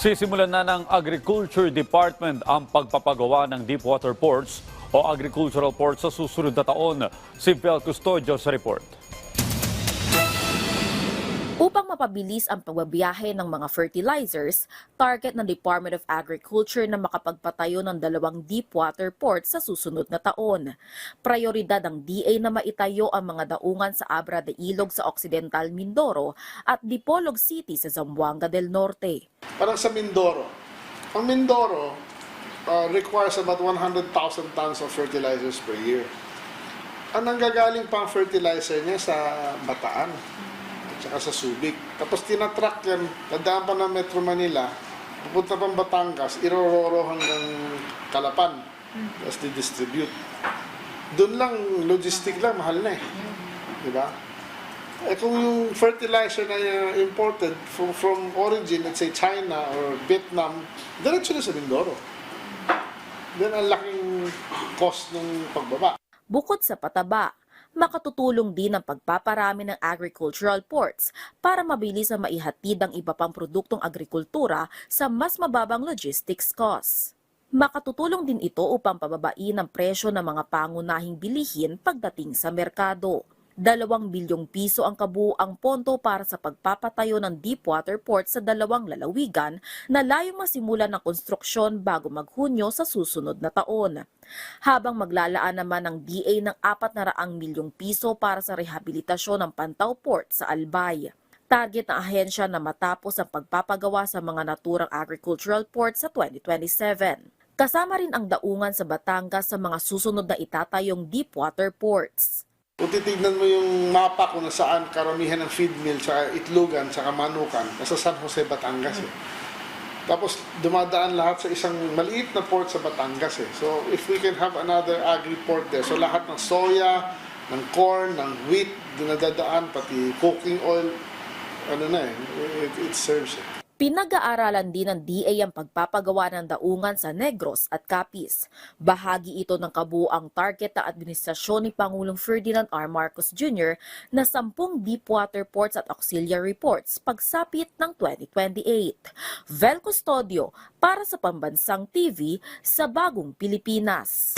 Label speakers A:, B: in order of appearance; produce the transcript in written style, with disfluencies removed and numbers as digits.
A: Sisimulan na ng Agriculture Department ang pagpapagawa ng deepwater ports o agricultural ports sa susunod na taon. Si Vel Custodio sa report.
B: Upang mapabilis ang pagbabiyahe ng mga fertilizers, target ng Department of Agriculture na makapagpatayo ng 2 deepwater ports sa susunod na taon. Prioridad ng DA na maitayo ang mga daungan sa Abra de Ilog sa Occidental Mindoro at Dipolog City sa Zamboanga del Norte.
C: Parang sa Mindoro. Ang Mindoro requires about 100,000 tons of fertilizers per year. Ang nanggagaling pang fertilizer niya sa Bataan at sa Subic. Tapos tinatrack yan, dadaan pa ng Metro Manila, pupunta pang Batangas, irororo hanggang Calapan. Tapos di-distribute. Doon lang, logistic lang, mahal na eh. Diba? Eh kung yung fertilizer na imported from origin, let's say China or Vietnam, diretso na sa Mindoro. Then ang laking cost ng pagbaba.
B: Bukod sa pataba, makatutulong din ang pagpaparami ng agricultural ports para mabilis na maihatid ang iba pang produktong agrikultura sa mas mababang logistics costs. Makatutulong din ito upang pababain ang presyo ng mga pangunahing bilihin pagdating sa merkado. 2 bilyong piso ang kabuuang pondo para sa pagpapatayo ng deepwater port sa 2 lalawigan na layong masimulan ng konstruksyon bago maghunyo sa susunod na taon. Habang maglalaan naman ng DA ng 400 milyong piso para sa rehabilitasyon ng Pantaw Port sa Albay. Target ng ahensya na matapos ang pagpapagawa sa mga naturang agricultural port sa 2027. Kasama rin ang daungan sa Batangas sa mga susunod na itatayong deepwater ports.
C: Kung titignan mo yung mapa kung nasaan karamihan ng feed mill sa Itlogan, sa Manukan, nasa San Jose, Batangas eh. Tapos dumadaan lahat sa isang maliit na port sa Batangas eh. So if we can have another agri-port there, so lahat ng soya, ng corn, ng wheat, dinadadaan, pati cooking oil, ano na eh, it serves eh.
B: Pinag-aaralan din ng DA ang pagpapagawa ng daungan sa Negros at Capiz. Bahagi ito ng kabuuang target ng administrasyon ni Pangulong Ferdinand R. Marcos Jr. na 10 deepwater ports at auxiliary ports pagsapit ng 2028. Vel Custodio para sa Pambansang TV sa Bagong Pilipinas.